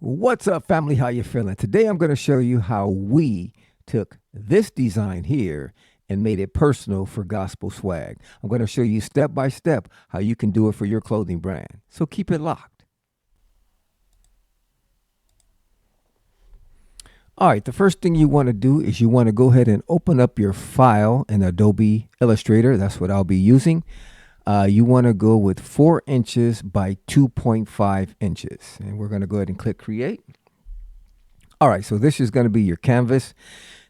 What's up, family? How you feeling? Today I'm going to show you how we took this design here and made it personal for gospel swag. I'm going to show you step by step how you can do it for your clothing brand. So keep it locked. All right, the first thing you want to do is you want to go ahead and open up your file in Adobe Illustrator. That's what I'll be using. You want to go with 4 inches by 2.5 inches. And we're going to go ahead and click create. All right, so this is going to be your canvas.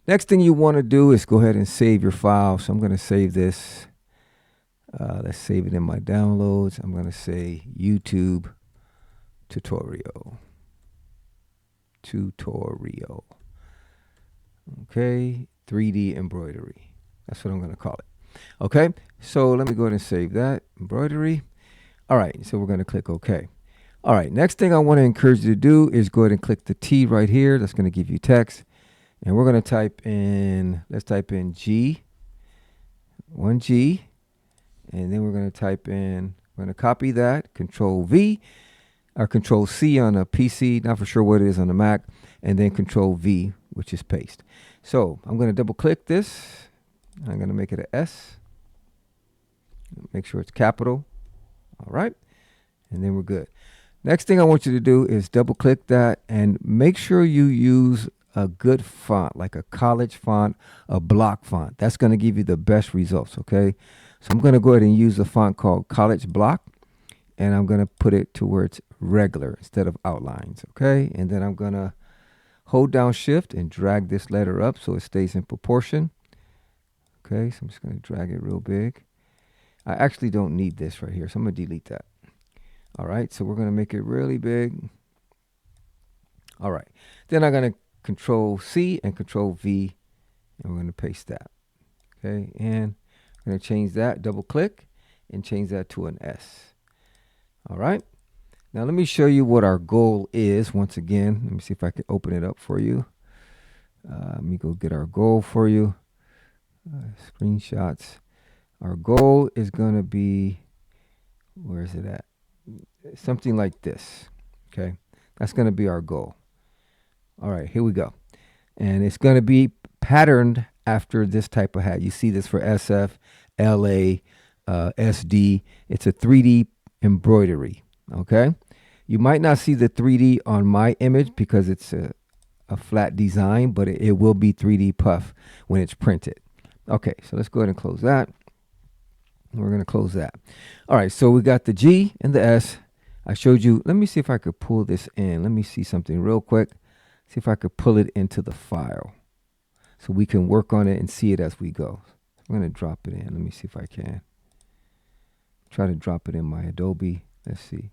Next thing you want to do is go ahead and save your file. So I'm going to save this. Let's save it in my downloads. I'm going to say YouTube tutorial. Okay, 3D embroidery. That's what I'm going to call it. Okay, so let me go ahead and save that. Embroidery. All right, so we're going to click OK. All right, next thing I want to encourage you to do is go ahead and click the T right here. That's going to give you text. And we're going to type in, let's type in G, 1G. And then we're going to type in, we're going to copy that, Control V, or Control C on a PC, not for sure what it is on the Mac, and then Control V, which is paste. So I'm going to double click this. I'm going to make it an S. Make sure it's capital. All right. And then we're good. Next thing I want you to do is double click that and make sure you use a good font, like a college font, a block font. That's going to give you the best results. Okay. So I'm going to go ahead and use a font called College Block, and I'm going to put it to where it's regular instead of outlines. Okay. And then I'm going to hold down Shift and drag this letter up so it stays in proportion. Okay, so I'm just going to drag it real big. I actually don't need this right here, so I'm going to delete that. All right, so we're going to make it really big. All right, then I'm going to Control C and Control V, and we're going to paste that. Okay, and I'm going to change that, double click, and change that to an S. All right, now let me show you what our goal is once again. Let me see if I can open it up for you. Let me go get our goal for you. Screenshots. Our goal is going to be, where is it at? Something like this. Okay, that's going to be our goal. All right, here we go. And it's going to be patterned after this type of hat. You see this for SF, LA, SD. It's a 3D embroidery. Okay, you might not see the 3D on my image because it's a flat design, but it will be 3D puff when it's printed. Okay, so let's go ahead and close that. We're going to close that. All right, so we got the G and the S. I showed you. Let me see if I could pull this in. Let me see something real quick. See if I could pull it into the file so we can work on it and see it as we go. I'm going to drop it in. Let me see if I can. Try to drop it in my Adobe. Let's see.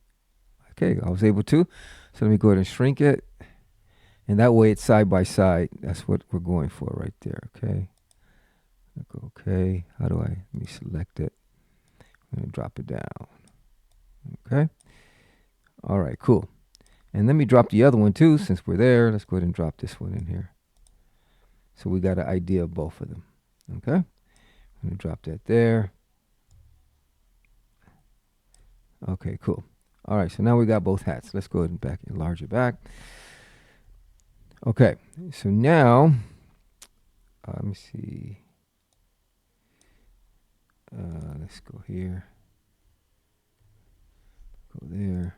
Okay, I was able to. So let me go ahead and shrink it. And that way it's side by side. That's what we're going for right there. Okay. Okay, how do let me select it. I'm going to drop it down. Okay. All right, cool. And let me drop the other one too, since we're there. Let's go ahead and drop this one in here. So we got an idea of both of them. Okay. I'm going to drop that there. Okay, cool. All right, so now we got both hats. Let's go ahead and enlarge it back. Okay, so now, let me see. Let's go here, go there,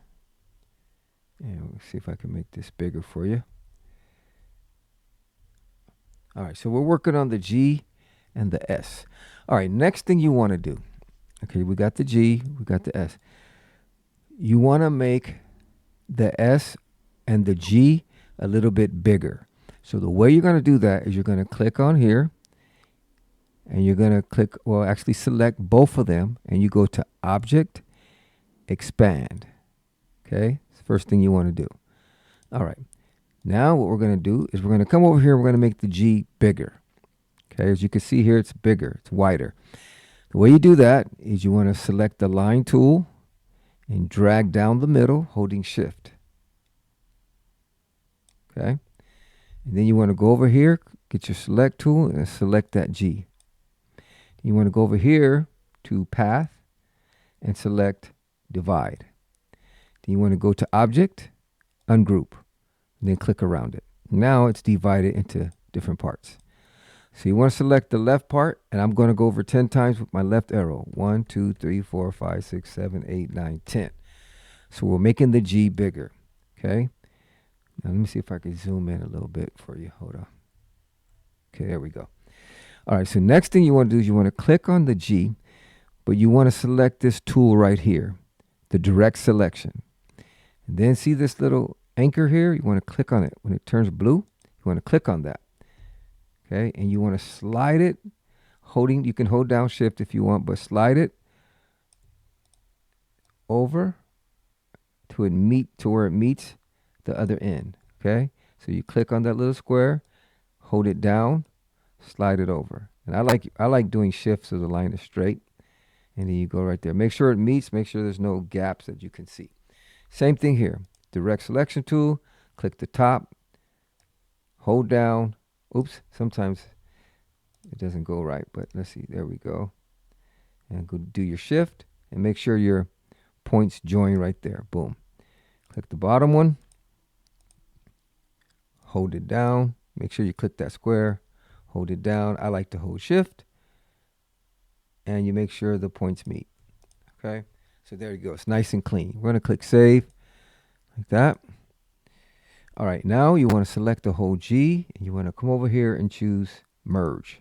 and we'll see if I can make this bigger for you. All right, so we're working on the G and the S. All right, next thing you want to do, okay, we got the G, we got the S. You want to make the S and the G a little bit bigger. So the way you're going to do that is you're going to click on here, and you're going to click, well, actually select both of them, and you go to Object, Expand. Okay, it's the first thing you want to do. All right, now what we're going to do is we're going to come over here, and we're going to make the G bigger. Okay, as you can see here, it's bigger, it's wider. The way you do that is you want to select the line tool and drag down the middle, holding Shift. Okay, and then you want to go over here, get your select tool, and select that G. You want to go over here to Path and select Divide. Then you want to go to Object, Ungroup. and then click around it. Now it's divided into different parts. So you want to select the left part, and I'm going to go over 10 times with my left arrow. 1, 2, 3, 4, 5, 6, 7, 8, 9, 10. So we're making the G bigger. Okay. Now let me see if I can zoom in a little bit for you. Hold on. Okay, there we go. All right, so next thing you want to do is you want to click on the G, but you want to select this tool right here, the direct selection. And then see this little anchor here? You want to click on it. When it turns blue, you want to click on that. Okay, and you want to slide it, you can hold down shift if you want, but slide it over to where it meets the other end. Okay, so you click on that little square, hold it down, slide it over. And I like doing shifts so the line is straight, and then you go right there. Make sure it meets, make sure there's no gaps that you can see. Same thing here. Direct selection tool, click the top, hold down. Oops, sometimes it doesn't go right, but let's see. There we go. And go do your shift and make sure your points join right there. Boom. Click the bottom one. Hold it down. Make sure you click that square. Hold it down. I like to hold shift. And you make sure the points meet. Okay. So there you go. It's nice and clean. We're going to click save like that. All right. Now you want to select the whole G and you want to come over here and choose merge.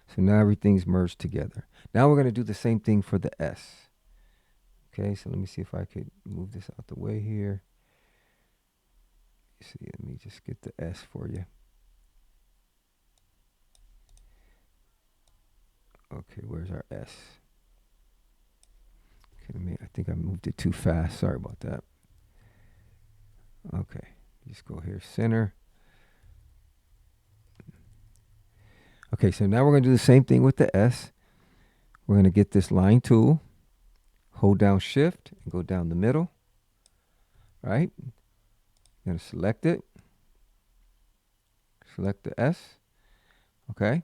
So now everything's merged together. Now we're going to do the same thing for the S. Okay. So let me see if I could move this out the way here. See, let me just get the S for you. Okay, where's our S? Okay, I think I moved it too fast. Sorry about that. Okay, just go here, center. Okay, so now we're going to do the same thing with the S. We're going to get this line tool, hold down shift, and go down the middle. Right? You're going to select it. Select the S. Okay.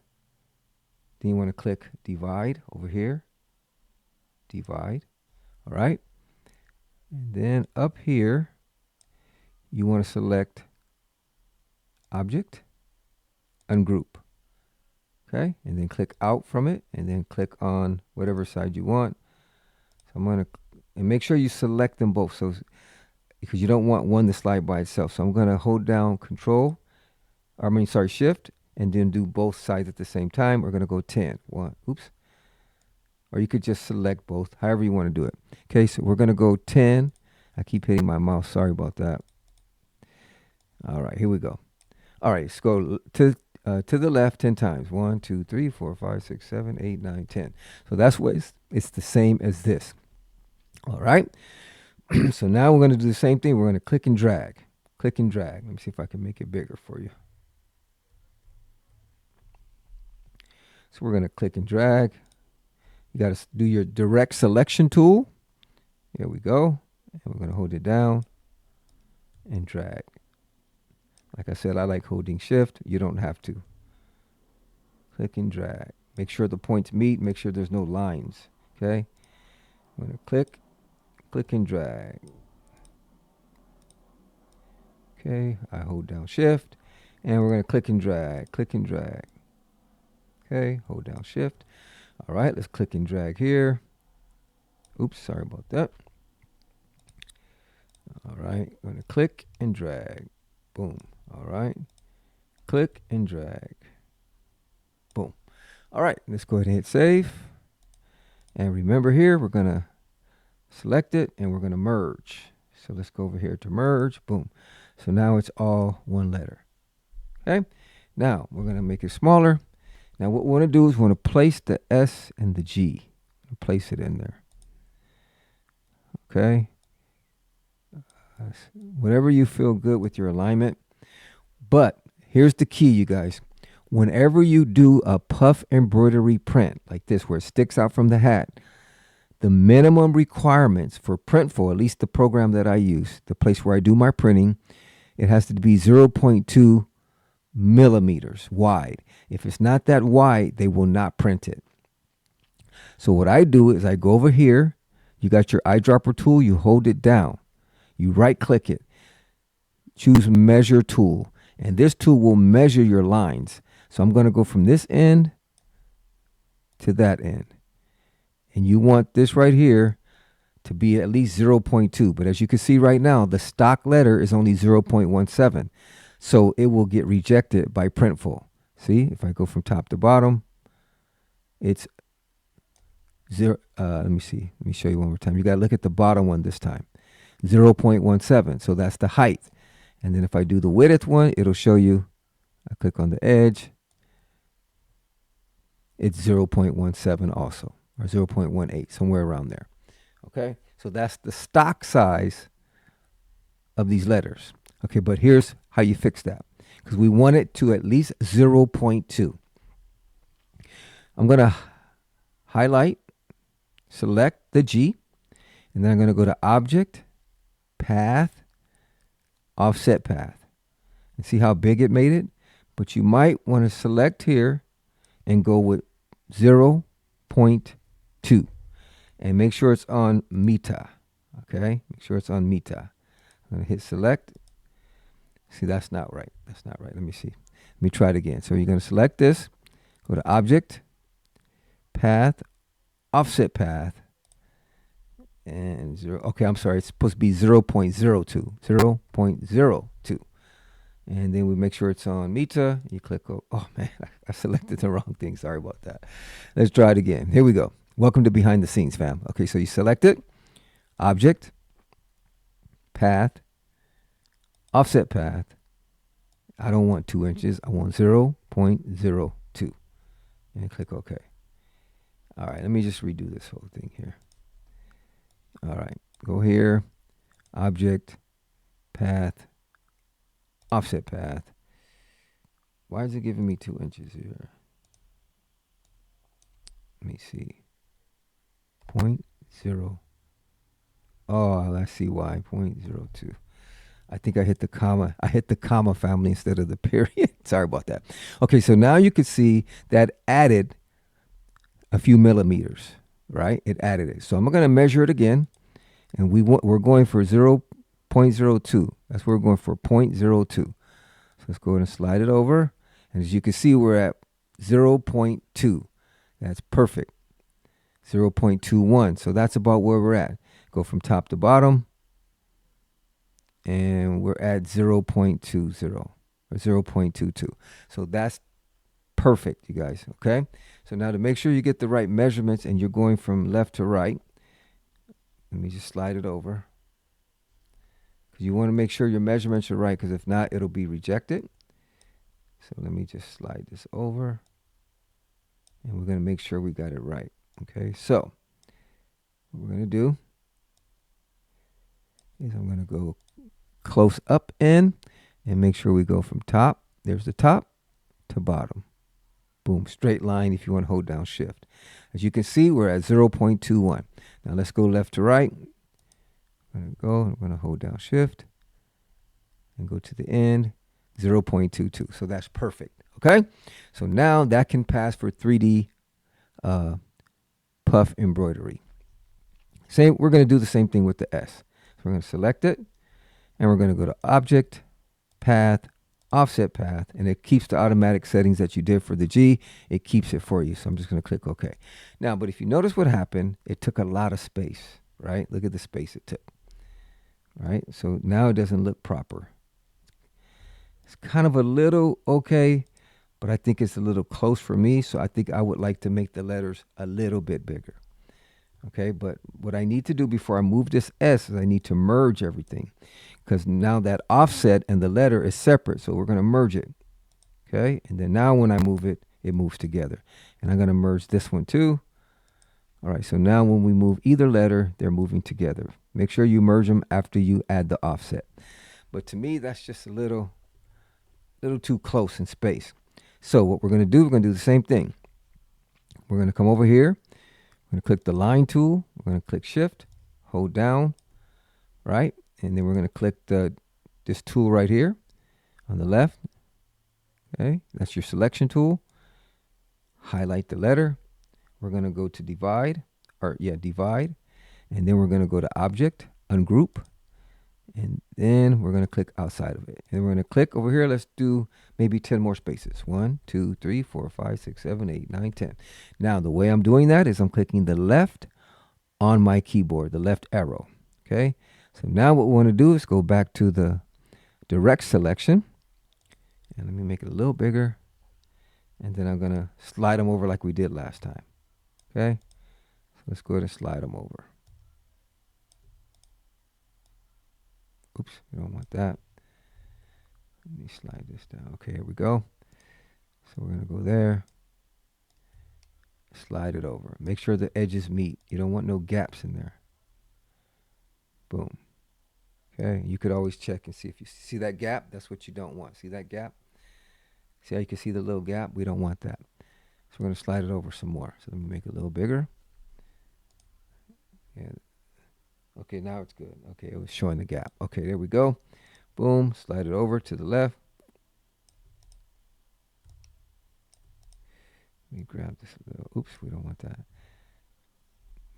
Then you want to click divide over here. Divide. All right. And then up here, you want to select object, ungroup. Okay. And then click out from it and then click on whatever side you want. So I'm going to, and make sure you select them both. So, because you don't want one to slide by itself. So I'm going to hold down shift, and then do both sides at the same time. We're going to go 10. Oops. Or you could just select both, however you want to do it. Okay, so we're going to go 10. I keep hitting my mouse. Sorry about that. All right, here we go. All right, let's go to the left 10 times. 1, 2, 3, 4, 5, 6, 7, 8, 9, 10. So that's what it's the same as this. All right. So now we're going to do the same thing. We're going to click and drag. Click and drag. Let me see if I can make it bigger for you. So we're going to click and drag. You got to do your direct selection tool. Here we go. And we're going to hold it down and drag. Like I said, I like holding shift. You don't have to. Click and drag. Make sure the points meet. Make sure there's no lines. Okay. I'm going to click and drag. Okay. I hold down shift and we're going to click and drag. Click and drag. Okay. Hold down shift. All right. Let's click and drag here. Oops. Sorry about that. All right. I'm going to click and drag. Boom. All right. Click and drag. Boom. All right. Let's go ahead and hit save. And remember here, we're going to select it and we're going to merge. So let's go over here to merge. Boom. So now it's all one letter. Okay. Now we're going to make it smaller. Now what we want to do is we want to place the S and the G. Place it in there. Okay. Whatever you feel good with your alignment. But here's the key, you guys. Whenever you do a puff embroidery print like this, where it sticks out from the hat, the minimum requirements for Printful, at least the program that I use, the place where I do my printing, it has to be 0.2 millimeters wide. If it's not that wide, they will not print it. So what I do is I go over here. You got your eyedropper tool. You hold it down. You right click it. choose measure tool. And this tool will measure your lines. So I'm going to go from this end to that end. And you want this right here to be at least 0.2. But as you can see right now, the stock letter is only 0.17. So it will get rejected by Printful. See, if I go from top to bottom, it's zero. Let me see. Let me show you one more time. You got to look at the bottom one this time. 0.17. So that's the height. And then if I do the width one, it'll show you. I click on the edge. It's 0.17 also, or 0.18, somewhere around there. Okay, so that's the stock size of these letters. Okay, but here's how you fix that, because we want it to at least 0.2. I'm going to highlight, select the G, and then I'm going to go to Object, Path, Offset Path. And see how big it made it? But you might want to select here and go with 0.2. And make sure it's on Meta. Okay, make sure it's on Meta. I'm going to hit select. See, that's not right. That's not right. Let me see. Let me try it again. So you're going to select this, go to Object, Path, Offset Path, and 0. Okay, I'm sorry. It's supposed to be 0.02. 0.02. And then we make sure it's on Meta. You click, oh man, I selected the wrong thing. Sorry about that. Let's try it again. Here we go. Welcome to Behind the Scenes, fam. Okay, so you select it, Object, Path, Offset Path. I don't want 2 inches. I want 0.02. And click OK. All right, let me just redo this whole thing here. All right, go here, Object, Path, Offset Path. Why is it giving me 2 inches here? Let me see. 0.0. Oh, I see why. 0.02. I think I hit the comma. I hit the comma, family, instead of the period. Sorry about that. Okay, so now you can see that added a few millimeters, right? It added it. So I'm going to measure it again, and we're going for 0.02. That's where we're going for 0.02. So let's go ahead and slide it over, and as you can see, we're at 0.2. That's perfect. 0.21. So that's about where we're at. Go from top to bottom, and we're at 0.20 or 0.22. So that's perfect, you guys. Okay. So now to make sure you get the right measurements and you're going from left to right, let me just slide it over, because you want to make sure your measurements are right, because if not, it'll be rejected. So let me just slide this over, and we're going to make sure we got it right. Okay. So what we're going to do is I'm going to go close up in and make sure we go from top. There's the top to bottom. Boom, straight line if you want to hold down shift. As you can see, we're at 0.21. Now let's go left to right. I'm going to hold down shift and go to the end, 0.22. So that's perfect. Okay. So now that can pass for 3D puff embroidery. We're going to do the same thing with the S. So we're going to select it, and we're going to go to Object, Path, Offset Path, and it keeps the automatic settings that you did for the G. It keeps it for you. So I'm just going to click OK. Now, but if you notice what happened, it took a lot of space, right? Look at the space it took, right? So now it doesn't look proper. It's kind of a little okay, but I think it's a little close for me. So I think I would like to make the letters a little bit bigger. Okay, but what I need to do before I move this S is I need to merge everything, because now that offset and the letter is separate. So we're going to merge it. Okay, and then now when I move it, it moves together. And I'm going to merge this one too. All right, so now when we move either letter, they're moving together. Make sure you merge them after you add the offset. But to me, that's just a little too close in space. So what we're going to do, we're going to do the same thing. We're going to come over here. We're going to click the line tool. We're going to click shift, hold down, right? And then we're going to click this tool right here on the left. Okay, that's your selection tool. Highlight the letter. We're going to go to divide. And then we're going to go to Object, Ungroup. And then we're going to click outside of it. And we're going to click over here. Let's do maybe 10 more spaces. 1, 2, 3, 4, 5, 6, 7, 8, 9, 10. Now, the way I'm doing that is I'm clicking the left on my keyboard, the left arrow. Okay. So now what we want to do is go back to the direct selection. And let me make it a little bigger. And then I'm going to slide them over like we did last time. Okay. So let's go ahead and slide them over. Oops, we don't want that. Let me slide this down. Okay, here we go. So we're going to go there. Slide it over. Make sure the edges meet. You don't want no gaps in there. Boom. Okay, you could always check and see if you see that gap. That's what you don't want. See that gap? See how you can see the little gap? We don't want that. So we're going to slide it over some more. So let me make it a little bigger. Yeah. Okay, now it's good. Okay, it was showing the gap. Okay, there we go. Boom, slide it over to the left. Let me grab this a little. Oops, we don't want that.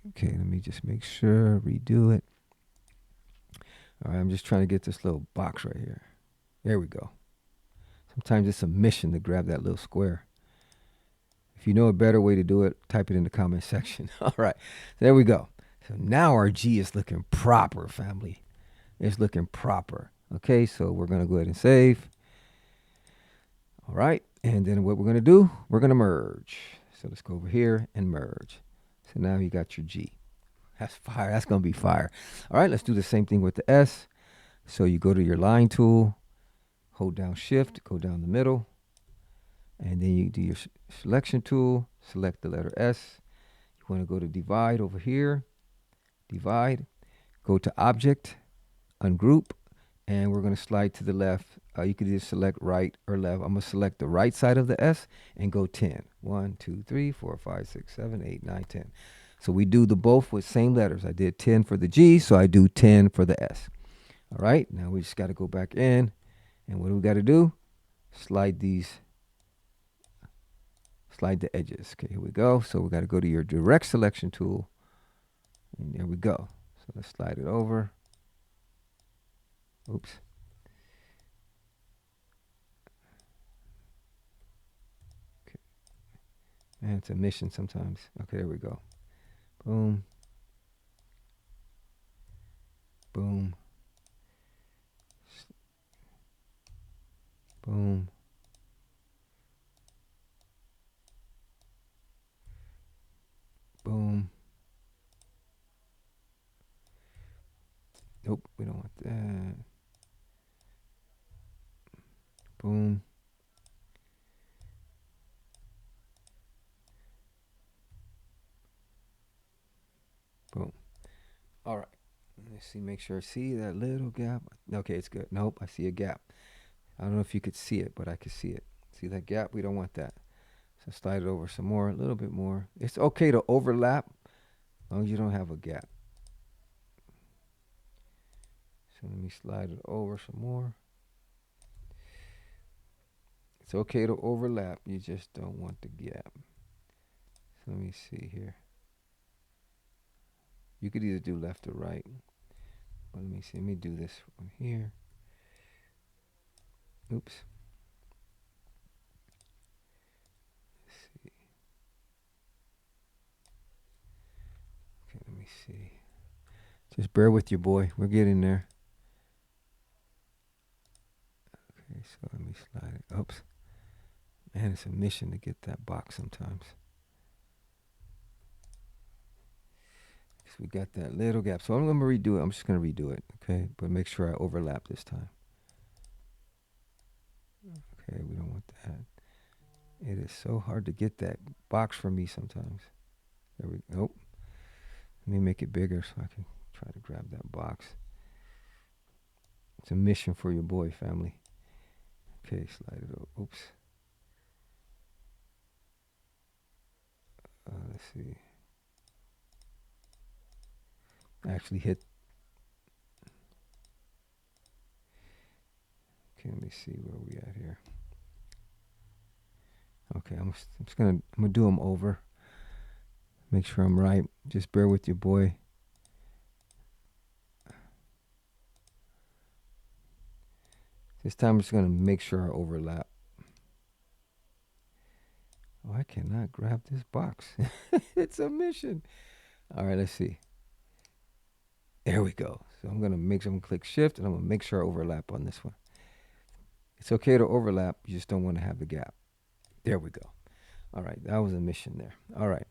Okay, let me just make sure, redo it. All right, I'm just trying to get this little box right here. There we go. Sometimes it's a mission to grab that little square. If you know a better way to do it, type it in the comment section. All right, there we go. So now our G is looking proper, family. It's looking proper. Okay, so we're going to go ahead and save. All right, and then what we're going to do, we're going to merge. So let's go over here and merge. So now you got your G. That's fire. That's going to be fire. All right, let's do the same thing with the S. So you go to your line tool, hold down shift, go down the middle, and then you do your selection tool, select the letter S. You want to go to divide over here, divide, go to object, ungroup, and we're going to slide to the left. You could either select right or left. I'm going to select the right side of the S and go 10. 1, 2, 3, 4, 5, 6, 7, 8, 9, 10. So we do the both with same letters. I did 10 for the G, so I do 10 for the S. All right, now we just got to go back in. And what do we got to do? Slide the edges. Okay, here we go. So we got to go to your direct selection tool. And there we go. So let's slide it over. Oops. Okay. Man, it's a mission sometimes. Okay, there we go. Boom. Boom. Boom. Boom. Nope, we don't want that. Boom. Boom. All right. Let's see, make sure I see that little gap. Okay, it's good. Nope, I see a gap. I don't know if you could see it, but I could see it. See that gap? We don't want that. So slide it over some more, a little bit more. It's okay to overlap as long as you don't have a gap. So let me slide it over some more. It's okay to overlap. You just don't want the gap. So let me see here. You could either do left or right. But let me see. Let me do this from here. Oops. Let's see. Okay, let me see. Just bear with your boy. We're getting there. Okay, so let me slide it. Oops. Man, it's a mission to get that box sometimes. So we got that little gap. So I'm going to redo it. I'm just going to redo it. Okay, but make sure I overlap this time. Okay, we don't want that. It is so hard to get that box for me sometimes. There we go. Nope. Let me make it bigger so I can try to grab that box. It's a mission for your boy, family. Okay, slide it over. Oops. Let's see. Actually hit. Okay, let me see where we at here. Okay, I'm gonna do them over. Make sure I'm right. Just bear with your boy. This time I'm just going to make sure I overlap. Oh, I cannot grab this box. It's a mission. All right, let's see. There we go. So I'm going to click shift, and I'm going to make sure I overlap on this one. It's okay to overlap. You just don't want to have the gap. There we go. All right, that was a mission there. All right.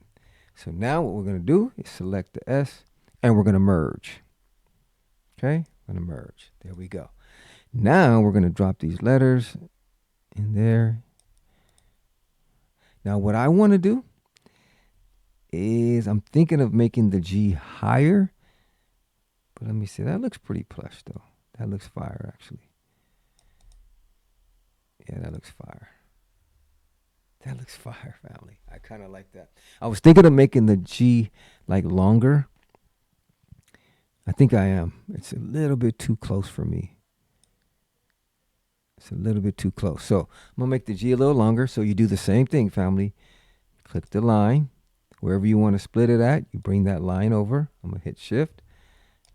So now what we're going to do is select the S, and we're going to merge. Okay, we're going to merge. There we go. Now we're going to drop these letters in there. Now what I want to do is I'm thinking of making the G higher. But let me see. That looks pretty plush, though. That looks fire, actually. Yeah, that looks fire. That looks fire, family. I kind of like that. I was thinking of making the G like longer. I think I am. It's a little bit too close for me. It's a little bit too close. So I'm going to make the G a little longer. So you do the same thing, family. Click the line. Wherever you want to split it at, you bring that line over. I'm going to hit shift.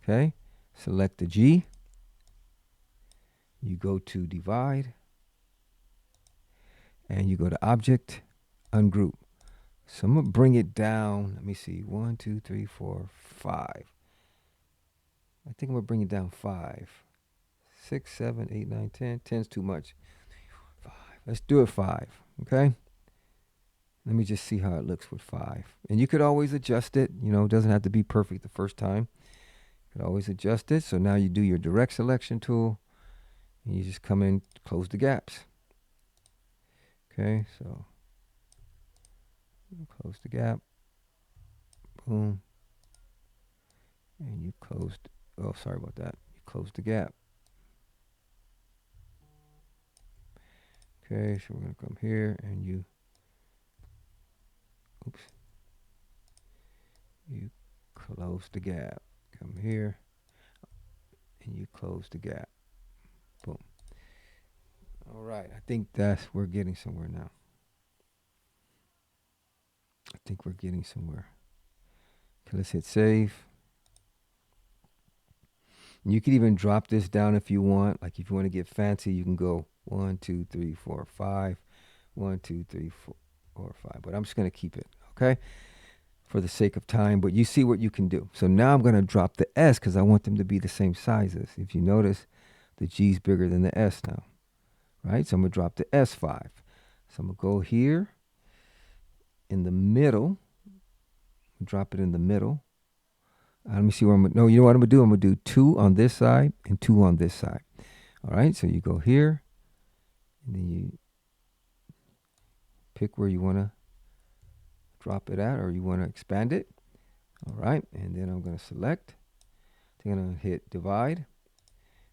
Okay. Select the G. You go to divide. And you go to object, ungroup. So I'm going to bring it down. Let me see. 1, 2, 3, 4, 5. I think I'm going to bring it down 5. 6, 7, 8, 9, 10. 10's too much. 5. Let's do it 5. Okay. Let me just see how it looks with 5. And you could always adjust it. You know, it doesn't have to be perfect the first time. You could always adjust it. So now you do your direct selection tool. And you just come in, close the gaps. Okay, so close the gap. Boom. And you closed. Oh, sorry about that. You closed the gap. Okay, so we're going to come here and you. Oops. You close the gap. Come here. And you close the gap. Boom. All right. I think we're getting somewhere now. I think we're getting somewhere. Okay, let's hit save. And you could even drop this down if you want. Like if you want to get fancy, you can go 1, 2, 3, 4, 5. 1, 2, 3, 4, 5. But I'm just going to keep it, okay? For the sake of time. But you see what you can do. So now I'm going to drop the S because I want them to be the same sizes. If you notice, the G's bigger than the S now. Right? So I'm going to drop the S5. So I'm going to go here in the middle. Drop it in the middle. Let me see where I'm going to, no, you know what I'm going to do? I'm going to do 2 on this side and 2 on this side. All right, so you go here, and then you pick where you want to drop it at or you want to expand it. All right, and then I'm going to select. Then I'm going to hit divide,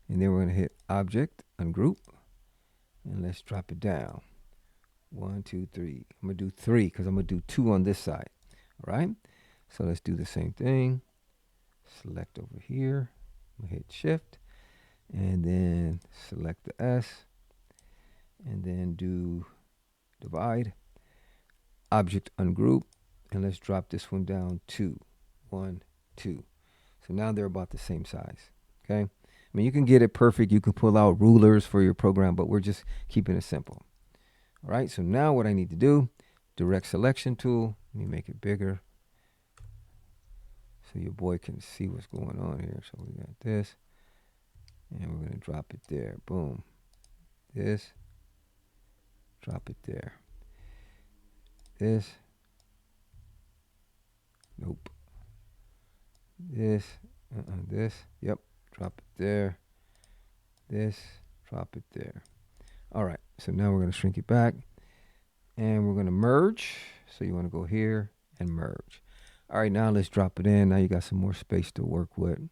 and then we're going to hit object, ungroup, and let's drop it down. 1, 2, 3. I'm going to do 3 because I'm going to do 2 on this side. All right, so let's do the same thing. Select over here. I'm going to hit shift, and then select the S, and then do divide, object, ungroup, and let's drop this one down 2. 1, 2. So now they're about the same size. Okay. I mean, you can get it perfect. You can pull out rulers for your program, but we're just keeping it simple. All right. So now what I need to do, direct selection tool. Let me make it bigger so your boy can see what's going on here. So we got this, and we're going to drop it there. Boom. This, drop it there. This, nope. This, this, yep, drop it there. This, drop it there. All right, so now we're going to shrink it back, and we're going to merge. So you want to go here and merge. All right, now let's drop it in. Now you got some more space to work with.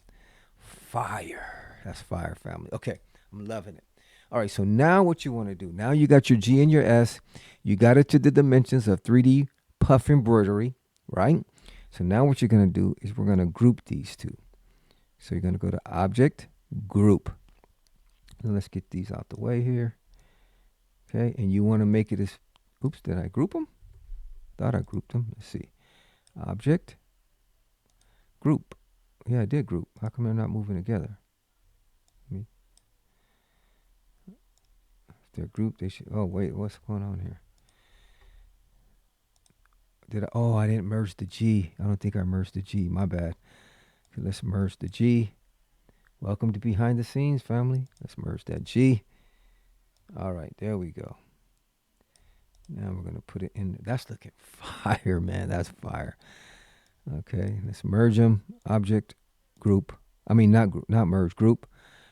Fire. That's fire, family. Okay, I'm loving it. All right, so now what you want to do, now you got your G and your S. You got it to the dimensions of 3D puff embroidery, right? So now what you're going to do is we're going to group these two. So you're going to go to Object, Group. And let's get these out the way here. Okay, and you want to make it as, oops, did I group them? Thought I grouped them. Let's see. Object, Group. Yeah, I did group. How come they're not moving together? If they're grouped, they should. Oh wait, what's going on here? Did I? Oh, I didn't merge the G. I don't think I merged the G. My bad. Okay, let's merge the G. Welcome to behind the scenes, family. Let's merge that G. All right, there we go. Now we're gonna put it in. That's looking fire, man. That's fire. Okay, let's merge them. Object, group. I mean, not merge, group.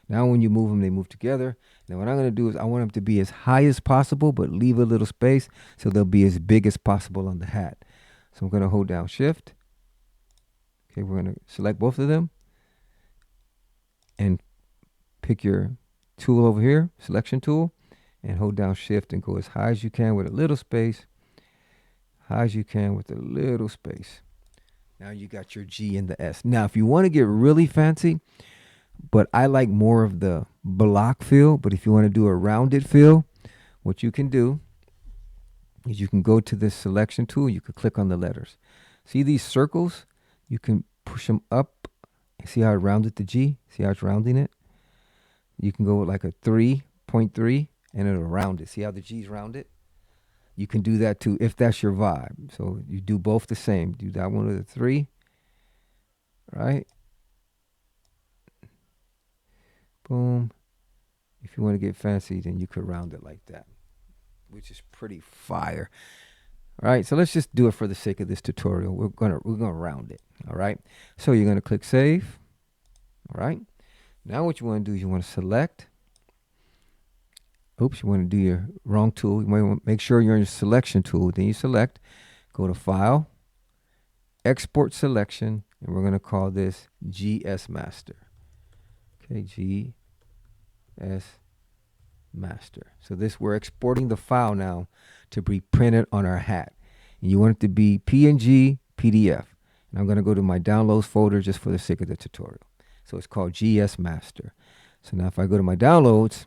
Now when you move them, they move together. Now what I'm going to do is I want them to be as high as possible, but leave a little space so they'll be as big as possible on the hat. So I'm going to hold down Shift. Okay, we're going to select both of them and pick your tool over here, selection tool, and hold down Shift and go as high as you can with a little space. High as you can with a little space. Now you got your G and the S. Now if you want to get really fancy, but I like more of the block feel, but if you want to do a rounded feel, what you can do is you can go to this selection tool. You can click on the letters. See these circles? You can push them up. See how it rounded the G? See how it's rounding it? You can go with like a 3.3 and it'll round it. See how the G's rounded? You can do that too if that's your vibe. So you do both the same. Do that one with a 3, right? Boom. If you want to get fancy, then you could round it like that, which is pretty fire. All right, so let's just do it for the sake of this tutorial. We're gonna round it. All right. So you're gonna click Save. All right. Now what you want to do is you want to select. Oops, you want to do your wrong tool. You might want to make sure you're in your selection tool. Then you select, go to File, Export Selection, and we're going to call this GS Master. Okay, GS Master. So this, we're exporting the file now to be printed on our hat. And you want it to be PNG, PDF. And I'm going to go to my Downloads folder just for the sake of the tutorial. So it's called GS Master. So now if I go to my Downloads,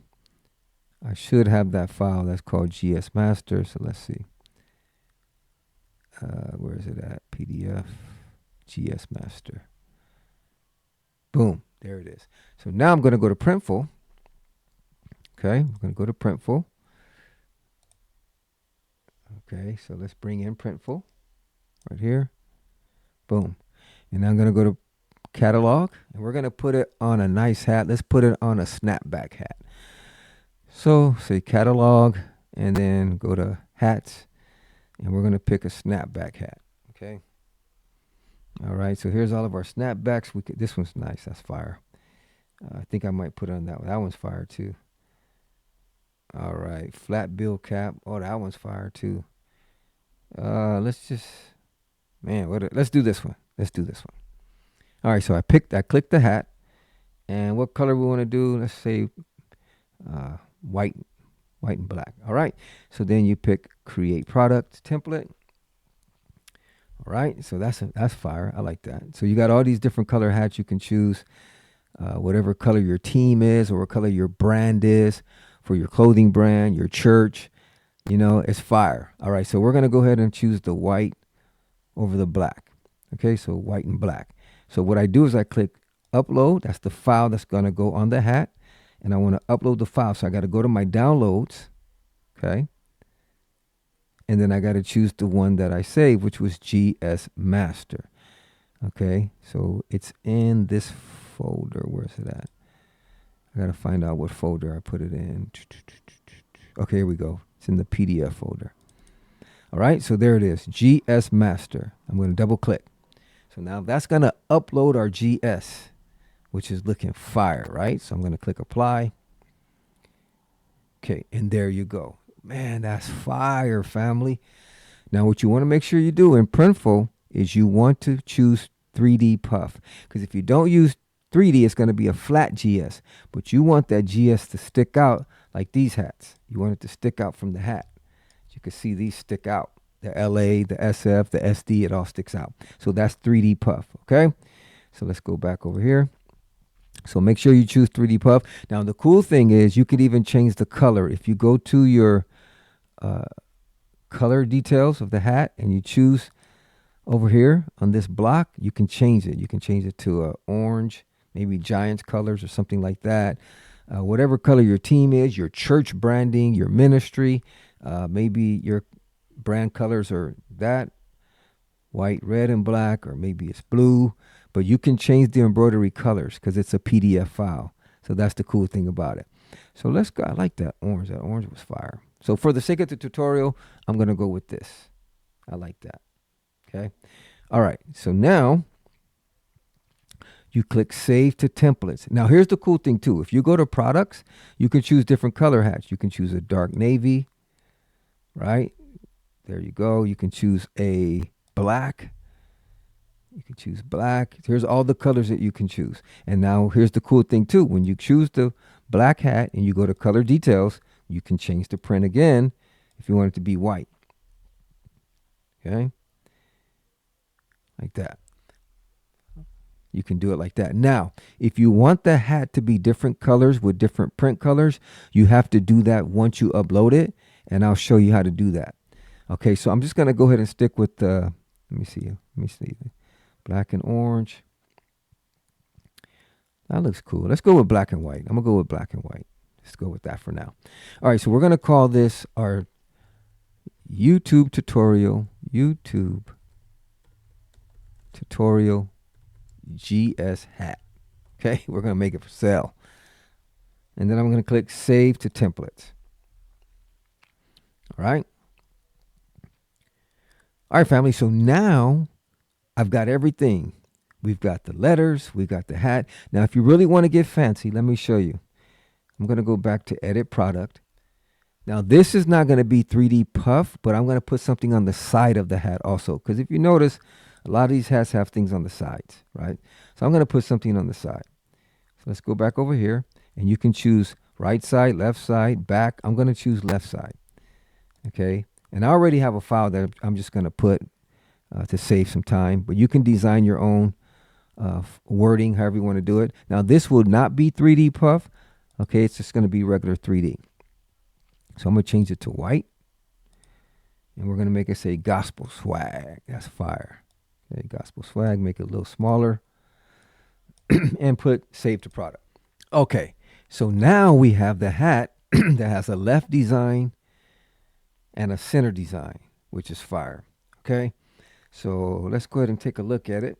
I should have that file that's called GS Master. So let's see. Where is it at? PDF, GS Master. Boom, there it is. So now I'm going to go to Printful. Okay, we're going to go to Printful. Okay, so let's bring in Printful right here. Boom. And I'm going to go to Catalog, and we're going to put it on a nice hat. Let's put it on a snapback hat. So say Catalog, and then go to Hats, and we're going to pick a snapback hat. Okay. All right. So here's all of our snapbacks. This one's nice. That's fire. I think I might put it on that one. That one's fire too. All right. Flat bill cap. Oh, that one's fire too. Let's just, let's do this one. Let's do this one. All right. So I clicked the hat, and what color we want to do? Let's say white and black. All right. So then you pick Create Product Template. All right. So that's fire. I like that. So you got all these different color hats you can choose, whatever color your team is or what color your brand is for your clothing brand, your church. You know, it's fire. All right. So we're going to go ahead and choose the white over the black. Okay. So white and black. So what I do is I click Upload. That's the file that's going to go on the hat. And I want to upload the file. So I got to go to my Downloads. Okay. And then I got to choose the one that I saved, which was GS Master. Okay. So it's in this folder. Where's it at? I got to find out what folder I put it in. Okay, here we go. It's in the PDF folder. All right. So there it is. GS Master. I'm going to double click. So now that's going to upload our GS, which is looking fire, right? So I'm going to click Apply. Okay, and there you go. Man, that's fire, family. Now, what you want to make sure you do in Printful is you want to choose 3D Puff. Because if you don't use 3D, it's going to be a flat GS. But you want that GS to stick out like these hats. You want it to stick out from the hat. You can see these stick out. The LA, the SF, the SD, it all sticks out. So that's 3D Puff, okay? So let's go back over here. So make sure you choose 3D Puff. Now, the cool thing is you could even change the color. If you go to your color details of the hat and you choose over here on this block, you can change it. You can change it to orange, maybe Giants colors or something like that. whatever color your team is, your church branding, your ministry. Maybe your brand colors are that white, red, and black, or maybe it's blue. But you can change the embroidery colors because it's a PDF file. So that's the cool thing about it. So let's go. I like that orange. That orange was fire. So for the sake of the tutorial, I'm going to go with this. I like that. Okay. All right. So now you click Save to Templates. Now here's the cool thing too. If you go to Products, you can choose different color hats. You can choose a dark navy, right? There you go. You can choose a black. You can choose black. Here's all the colors that you can choose. And now here's the cool thing too. When you choose the black hat and you go to color details, you can change the print again if you want it to be white. Okay? Like that. You can do it like that. Now, if you want the hat to be different colors with different print colors, you have to do that once you upload it, and I'll show you how to do that. Okay, so I'm just going to go ahead and stick with the, let me see, black and orange. That looks cool. Let's go with black and white. I'm going to go with black and white. Let's go with that for now. All right, so we're going to call this our YouTube tutorial GS hat. Okay, we're going to make it for sale. And then I'm going to click Save to Templates. All right. All right, family. So now I've got everything. We've got the letters. We've got the hat. Now, if you really want to get fancy, let me show you. I'm going to go back to Edit Product. Now, this is not going to be 3D puff, but I'm going to put something on the side of the hat also. Because if you notice, a lot of these hats have things on the sides, right? So I'm going to put something on the side. So let's go back over here. And you can choose right side, left side, back. I'm going to choose left side. Okay. And I already have a file that I'm just going to put to save some time. But you can design your own wording, however you want to do it. Now, this will not be 3D puff. Okay. It's just going to be regular 3D. So I'm going to change it to white. And we're going to make it say Gospel Swag. That's fire. Okay, Gospel Swag. Make it a little smaller. And put Save to Product. Okay. So now we have the hat that has a left design and a center design, which is fire. Okay. So let's go ahead and take a look at it.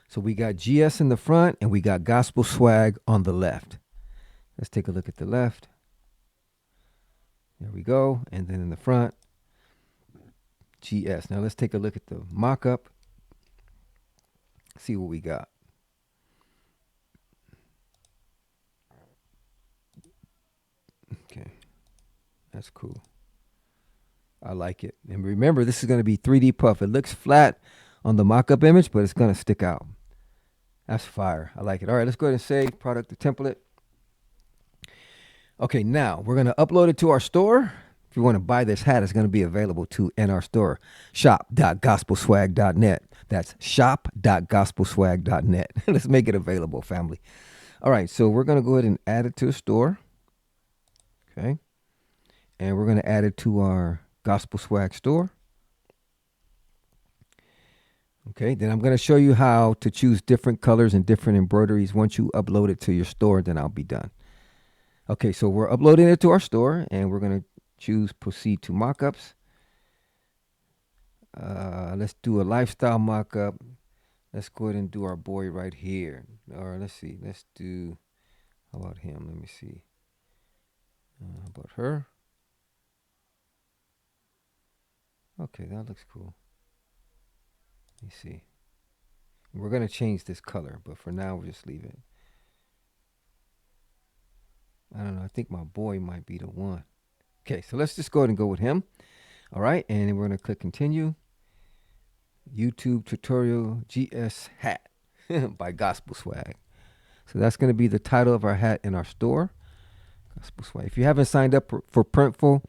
So we got GS in the front and we got Gospel Swag on the left. Let's take a look at the left. There we go. And then in the front, GS. Now let's take a look at the mock-up. See what we got. Okay. That's cool. I like it. And remember, this is going to be 3D puff. It looks flat on the mock-up image, but it's going to stick out. That's fire. I like it. All right, let's go ahead and save product to template. Okay, now we're going to upload it to our store. If you want to buy this hat, it's going to be available too in our store. Shop.gospelswag.net. That's shop.gospelswag.net. Let's make it available, family. All right, so we're going to go ahead and add it to the store. Okay. And we're going to add it to our Gospel Swag store. Okay, then I'm going to show you how to choose different colors and different embroideries. Once you upload it to your store, then I'll be done. Okay, so we're uploading it to our store, and we're going to choose Proceed to Mockups. Let's do a lifestyle mockup. Let's go ahead and do our boy right here. Or let's see. Let's do, how about him? Let me see. How about her? Okay, that looks cool. Let me see. We're going to change this color, but for now, we'll just leave it. I don't know. I think my boy might be the one. Okay, so let's just go ahead and go with him. All right, and then we're going to click Continue. YouTube tutorial GS hat by Gospel Swag. So that's going to be the title of our hat in our store. Gospel Swag. If you haven't signed up for Printful,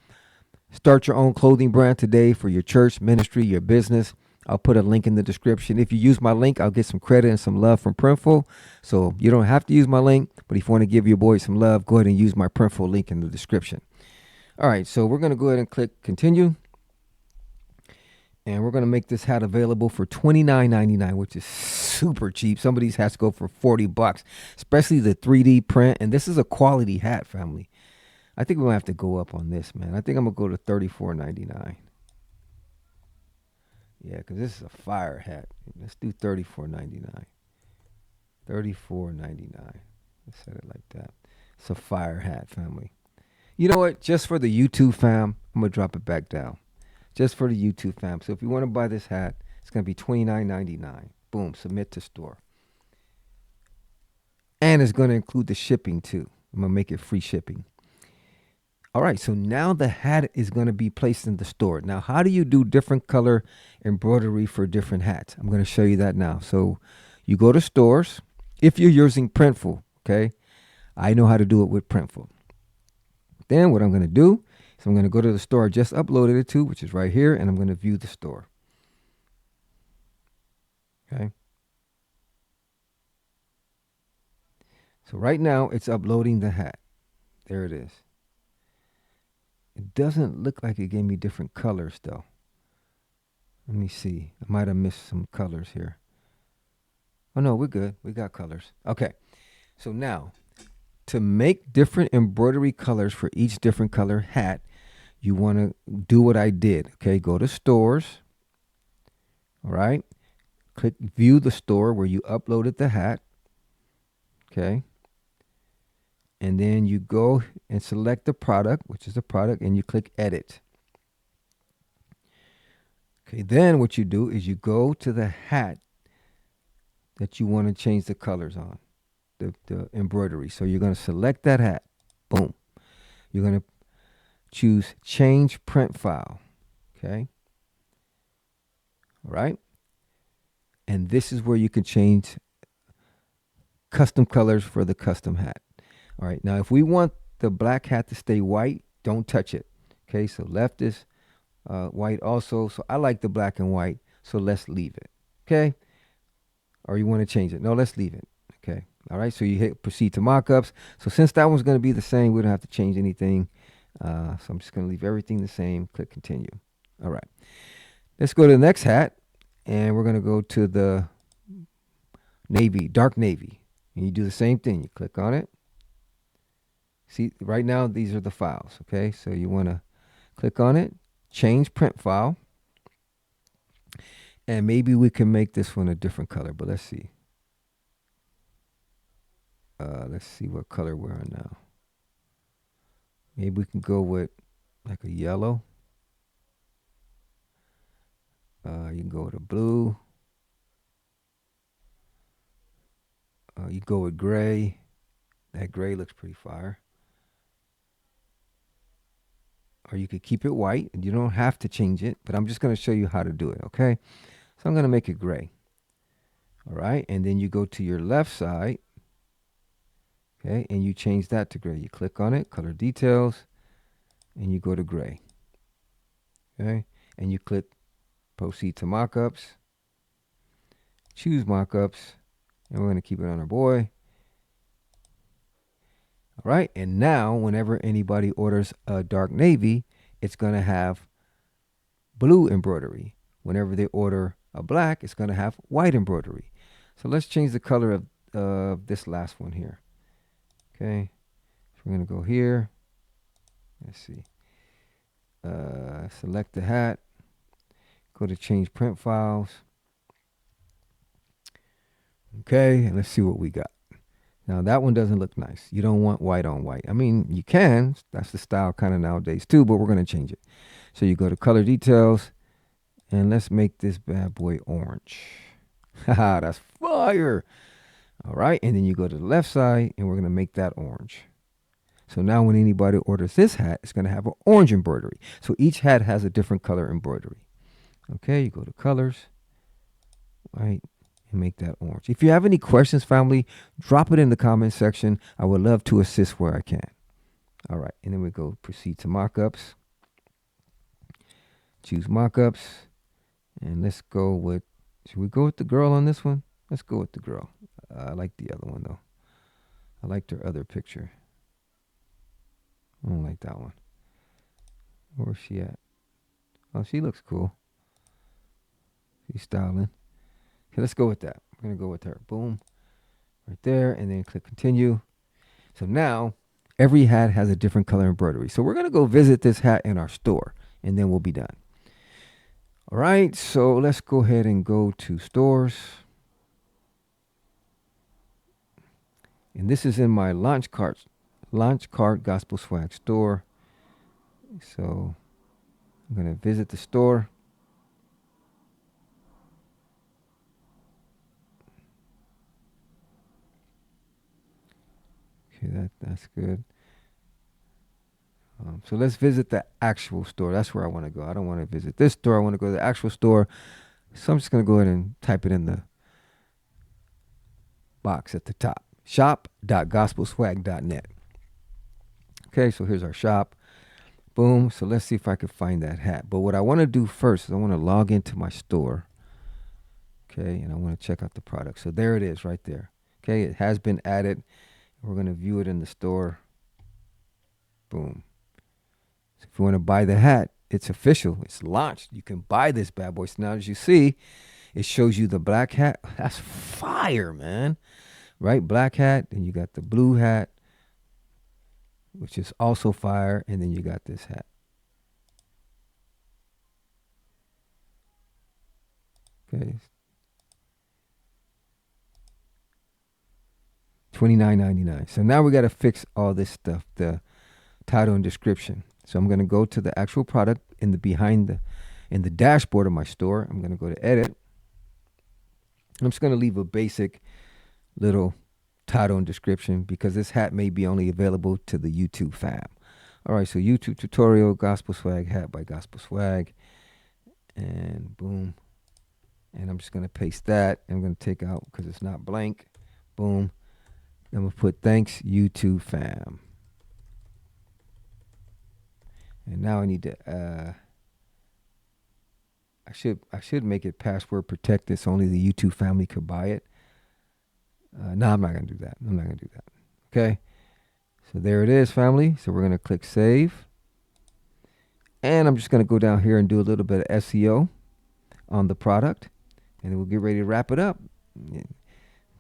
start your own clothing brand today for your church, ministry, your business. I'll put a link in the description. If you use my link, I'll get some credit and some love from Printful. So you don't have to use my link, but if you want to give your boy some love, go ahead and use my Printful link in the description. All right, so we're going to go ahead and click Continue. And we're going to make this hat available for $29.99, which is super cheap. Some of these hats go for $40, especially the 3D print. And this is a quality hat, family. I think we're going to have to go up on this, man. I think I'm going to go to $34.99. Yeah, because this is a fire hat. Let's do $34.99. $34.99. Let's set it like that. It's a fire hat, family. You know what? Just for the YouTube fam, I'm going to drop it back down. Just for the YouTube fam. So if you want to buy this hat, it's going to be $29.99. Boom. Submit to store. And it's going to include the shipping too. I'm going to make it free shipping. All right, so now the hat is going to be placed in the store. Now, how do you do different color embroidery for different hats? I'm going to show you that now. So you go to stores. If you're using Printufl, okay? I know how to do it with Printufl. Then what I'm going to do is I'm going to go to the store I just uploaded it to, which is right here, and I'm going to view the store. Okay? So right now, it's uploading the hat. There it is. It doesn't look like it gave me different colors, though. Let me see. I might have missed some colors here. Oh, no, we're good. We got colors. Okay. So now, to make different embroidery colors for each different color hat, you want to do what I did. Okay, go to stores. All right. Click view the store where you uploaded the hat. Okay. And then you go and select the product, which is the product, and you click edit. Okay, then what you do is you go to the hat that you want to change the colors on, the embroidery. So you're going to select that hat. Boom. You're going to choose change print file. Okay. All right. And this is where you can change custom colors for the custom hat. All right. Now, if we want the black hat to stay white, don't touch it. Okay. So left is white also. So I like the black and white. So let's leave it. Okay. Or you want to change it? No, let's leave it. Okay. All right. So you hit proceed to mockups. So since that one's going to be the same, we don't have to change anything. So I'm just going to leave everything the same. Click continue. All right. Let's go to the next hat. And we're going to go to the navy, dark navy. And you do the same thing. You click on it. See, right now, these are the files. Okay. So you want to click on it, change print file. And maybe we can make this one a different color, but let's see. Let's see what color we're on now. Maybe we can go with like a yellow. You can go with a blue. You go with gray. That gray looks pretty fire. Or you could keep it white. You don't have to change it, but I'm just going to show you how to do it, okay? So I'm going to make it gray. All right, and then you go to your left side, okay, and you change that to gray. You click on it, color details, and you go to gray, okay? And you click proceed to mockups, choose mockups, and we're going to keep it on our boy. All right, and now whenever anybody orders a dark navy, it's going to have blue embroidery. Whenever they order a black, it's going to have white embroidery. So let's change the color of this last one here. Okay, so we're going to go here. Let's see. Select the hat. Go to change print files. Okay, and let's see what we got. Now that one doesn't look nice. You don't want white on white. I mean, you can. That's the style kind of nowadays too, but we're going to change it. So you go to color details, and let's make this bad boy orange. Haha, that's fire. All right, and then you go to the left side, and we're going to make that orange. So now when anybody orders this hat, it's going to have an orange embroidery. So each hat has a different color embroidery. Okay, you go to colors, right, and make that orange. If you have any questions, family, drop it in the comment section. I would love to assist where I can. All right, and then we go proceed to mockups. Choose mockups, and let's go with, should we go with the girl on this one? Let's go with the girl. I like the other one, though. I liked her other picture. I don't like that one. Where's she at? Oh, she looks cool. She's styling. Okay, let's go with that. We're gonna go with her. Boom, right there, and then click continue. So now every hat has a different color embroidery. So we're gonna go visit this hat in our store, and then we'll be done. All right, so let's go ahead and go to stores. And this is in my launch cart gospel swag store. So I'm gonna visit the store. Okay, that's good. So let's visit the actual store. That's where I want to go. I don't want to visit this store. I want to go to the actual store. So I'm just going to go ahead and type it in the box at the top. Shop.gospelswag.net. Okay, so here's our shop. Boom. So let's see if I can find that hat. But what I want to do first is I want to log into my store. Okay, and I want to check out the product. So there it is right there. Okay, it has been added. We're going to view it in the store. Boom. So if you want to buy the hat, it's official. It's launched. You can buy this bad boy. So now as you see, it shows you the black hat. That's fire, man. Right? Black hat. And you got the blue hat, which is also fire. And then you got this hat. Okay. $29.99. So now we got to fix all this stuff, the title and description. So I'm going to go to the actual product in the dashboard of my store. I'm going to go to edit. I'm just going to leave a basic little title and description because this hat may be only available to the YouTube fam. All right, so YouTube tutorial, Gospel Swag hat by Gospel Swag. And boom. And I'm just going to paste that. I'm going to take out because it's not blank. Boom. I'm going to put thanks YouTube fam. And now I need to I should make it password protected so only the YouTube family could buy it. No, I'm not going to do that. I'm not going to do that. Okay. So there it is, family. So we're going to click save. And I'm just going to go down here and do a little bit of SEO on the product. And then we'll get ready to wrap it up.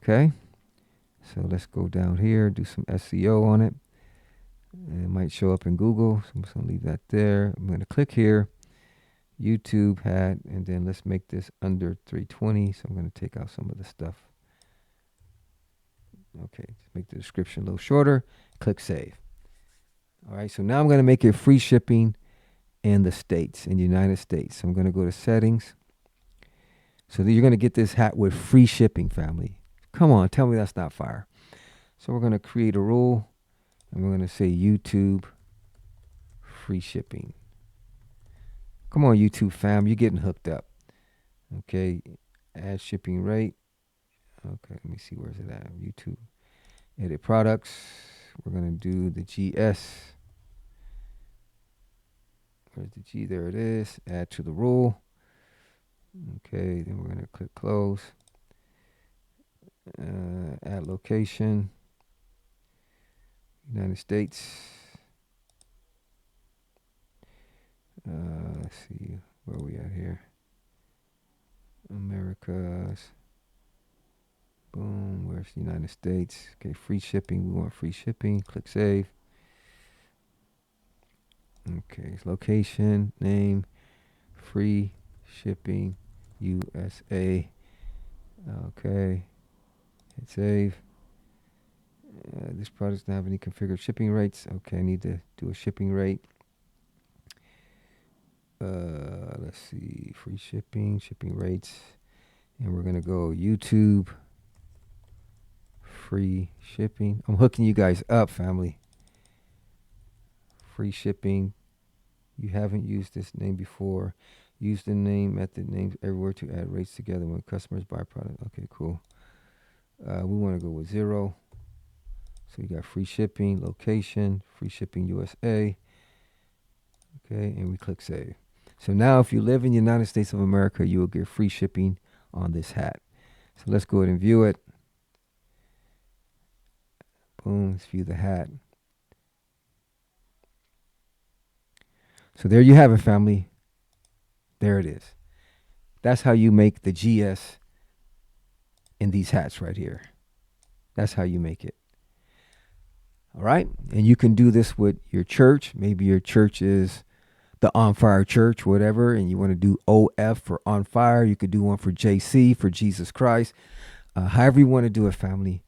Okay. So let's go down here, do some SEO on it. And it might show up in Google. So I'm just going to leave that there. I'm going to click here. YouTube hat. And then let's make this under 320. So I'm going to take out some of the stuff. Okay, just make the description a little shorter. Click save. All right, so now I'm going to make it free shipping in the States, in the United States. So I'm going to go to settings. So you're going to get this hat with free shipping, family. Come on, tell me that's not fire. So we're going to create a rule, and we're going to say YouTube free shipping. Come on, YouTube fam, you're getting hooked up. Okay, add shipping rate. Okay, let me see, where's it at? YouTube. Edit products. We're going to do the GS. Where's the G? There it is. Add to the rule. Okay, then we're going to click close. Add location. United States. Let's see, where are we at here? Americas. Boom, where's the United States? Okay, free shipping. We want free shipping. Click save. Okay, location, name, free shipping, USA. Okay, hit save. This product doesn't have any configured shipping rates. Okay, I need to do a shipping rate. Let's see, free shipping, shipping rates. And we're going to go YouTube. Free shipping. I'm hooking you guys up, family. Free shipping. You haven't used this name before. Use the name, method, names everywhere to add rates together when customers buy product. Okay, cool. We want to go with 0. So you got free shipping, location, free shipping USA. Okay, and we click save. So now if you live in the United States of America, you will get free shipping on this hat. So let's go ahead and view it. Boom, let's view the hat. So there you have it, family. There it is. That's how you make the GS in these hats right here. That's how you make it. All right. And you can do this with your church. Maybe your church is the On Fire Church, whatever, and you want to do OF for On Fire. You could do one for JC, for Jesus Christ. However you want to do it, family.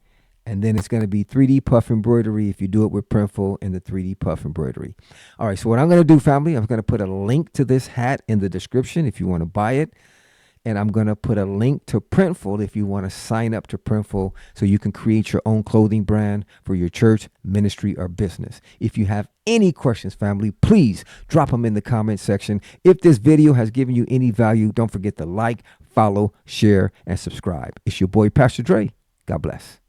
And then it's going to be 3D Puff Embroidery if you do it with Printful and the 3D Puff Embroidery. All right, so what I'm going to do, family, I'm going to put a link to this hat in the description if you want to buy it. And I'm going to put a link to Printful if you want to sign up to Printful so you can create your own clothing brand for your church, ministry, or business. If you have any questions, family, please drop them in the comment section. If this video has given you any value, don't forget to like, follow, share, and subscribe. It's your boy, Pastor Dre. God bless.